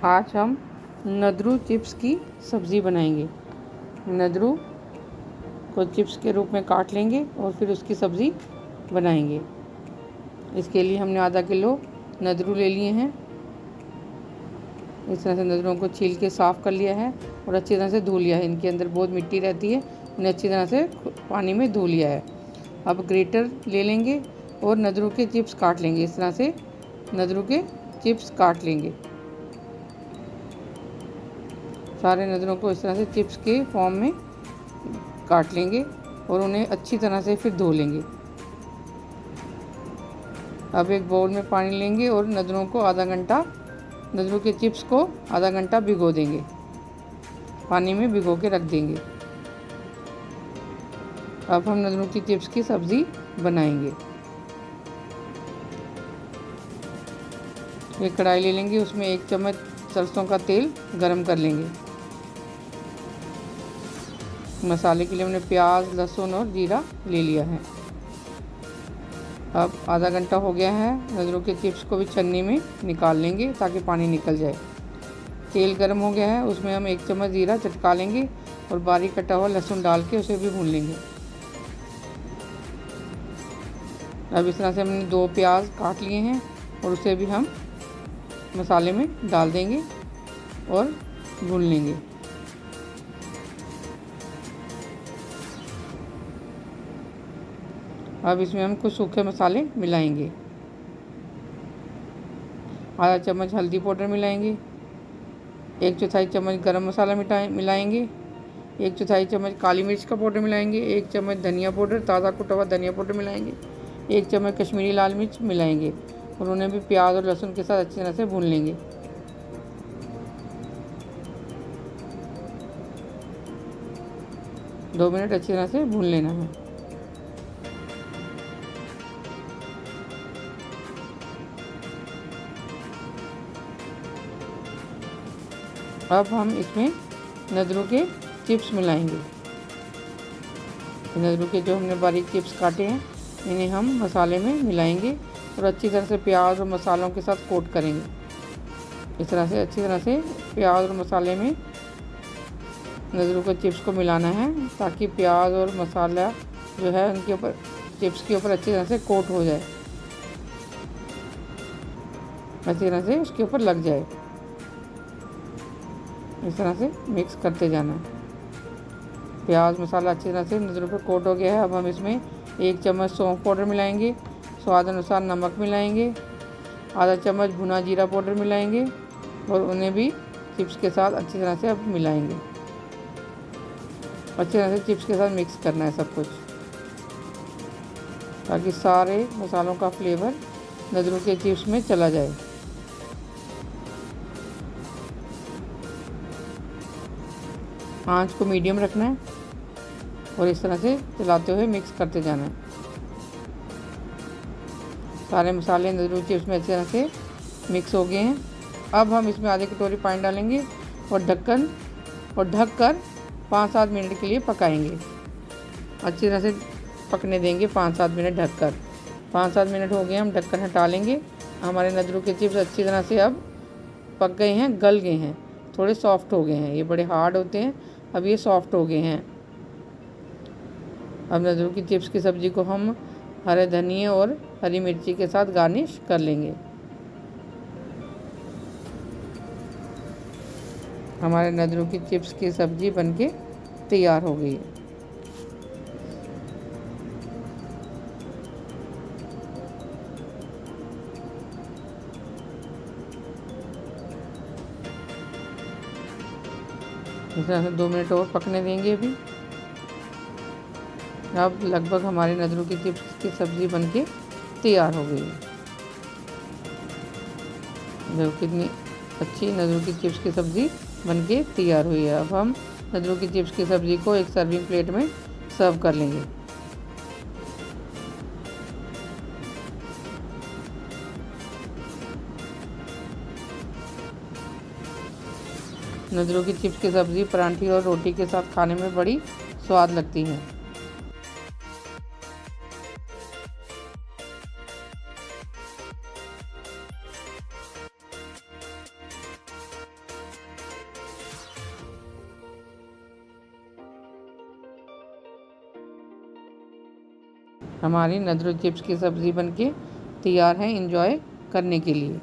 आज हम नदरू चिप्स की सब्ज़ी बनाएंगे। नदरू को चिप्स के रूप में काट लेंगे और फिर उसकी सब्ज़ी बनाएंगे। इसके लिए हमने आधा किलो नदरू ले लिए हैं। इस तरह से नदरों को छील के साफ़ कर लिया है और अच्छी तरह से धो लिया है। इनके अंदर बहुत मिट्टी रहती है, इन्हें अच्छी तरह से पानी में धो लिया है। अब ग्रेटर ले लेंगे और नदरू के चिप्स काट लेंगे। इस तरह से नदरू के चिप्स काट लेंगे। सारे नदरों को इस तरह से चिप्स के फॉर्म में काट लेंगे और उन्हें अच्छी तरह से फिर धो लेंगे। अब एक बाउल में पानी लेंगे और नदरों के चिप्स को आधा घंटा भिगो देंगे। पानी में भिगो के रख देंगे। अब हम नदरों की चिप्स की सब्ज़ी बनाएंगे। एक कढ़ाई ले लेंगे, उसमें 1 चम्मच सरसों का तेल गरम कर लेंगे। मसाले के लिए हमने प्याज, लहसुन और जीरा ले लिया है। अब आधा घंटा हो गया है। नदरों के चिप्स को भी छन्नी में निकाल लेंगे ताकि पानी निकल जाए। तेल गर्म हो गया है, उसमें हम 1 चम्मच जीरा चटका लेंगे और बारीक कटा हुआ लहसुन डाल के उसे भी भून लेंगे। अब इस तरह से हमने 2 प्याज काट लिए हैं और उसे भी हम मसाले में डाल देंगे और भून लेंगे। अब इसमें हम कुछ सूखे मसाले मिलाएंगे। आधा चम्मच हल्दी पाउडर मिलाएंगे, 1/4 चम्मच गरम मसाला मिलाएंगे, 1/4 चम्मच काली मिर्च का पाउडर मिलाएंगे, 1 चम्मच धनिया पाउडर, ताज़ा कुटा हुआ धनिया पाउडर मिलाएंगे, 1 चम्मच कश्मीरी लाल मिर्च मिलाएंगे और उन्हें भी प्याज और लहसुन के साथ अच्छी तरह से भून लेंगे। दो मिनट अच्छी तरह से भून लेना है। अब हम इसमें नदरू के चिप्स मिलाएंगे। नदरू के जो हमने बारीक चिप्स काटे हैं, इन्हें हम मसाले में मिलाएंगे और अच्छी तरह से प्याज और मसालों के साथ कोट करेंगे। इस तरह से अच्छी तरह से प्याज और मसाले में नदरू के चिप्स को मिलाना है ताकि प्याज और मसाला जो है उनके ऊपर चिप्स के ऊपर अच्छी तरह से कोट हो जाए, अच्छी तरह से उसके ऊपर लग जाए। इस तरह से मिक्स करते जाना है। प्याज मसाला अच्छी तरह से नदरों पर कोट हो गया है। अब हम इसमें 1 चम्मच सौंफ पाउडर मिलाएंगे, स्वाद अनुसार नमक मिलाएंगे, आधा चम्मच भुना जीरा पाउडर मिलाएंगे और उन्हें भी चिप्स के साथ अच्छी तरह से अब मिलाएंगे। अच्छी तरह से चिप्स के साथ मिक्स करना है सब कुछ ताकि सारे मसालों का फ्लेवर नदरों के चिप्स में चला जाए। आंच को मीडियम रखना है और इस तरह से चलाते हुए मिक्स करते जाना है। सारे मसाले नदरू चिप्स में अच्छी तरह से मिक्स हो गए हैं। अब हम इसमें आधे कटोरी पानी डालेंगे और ढक कर 5-7 मिनट के लिए पकाएंगे। अच्छी तरह से पकने देंगे 5-7 मिनट ढककर। 5-7 मिनट हो गए, हम ढक्कन हटा लेंगे। हमारे नदरू के चिप्स अच्छी तरह से अब पक गए हैं, गल गए हैं, थोड़े सॉफ्ट हो गए हैं। ये बड़े हार्ड होते हैं, अब ये सॉफ्ट हो गए हैं। अब नदरू की चिप्स की सब्ज़ी को हम हरे धनिए और हरी मिर्ची के साथ गार्निश कर लेंगे। हमारे नदरू की चिप्स की सब्ज़ी बनके तैयार हो गई है। इस तरह से 2 मिनट और पकने देंगे अभी। अब लगभग हमारी नदरू की चिप्स की सब्ज़ी बनके तैयार हो गई है। देखो कितनी अच्छी नदरू की चिप्स की सब्ज़ी बनके तैयार हुई है। अब हम नदरू की चिप्स की सब्ज़ी को एक सर्विंग प्लेट में सर्व कर लेंगे। नदरू की चिप्स की सब्ज़ी पराठे और रोटी के साथ खाने में बड़ी स्वाद लगती है। हमारी नदरू चिप्स की सब्ज़ी बनके तैयार है एंजॉय करने के लिए।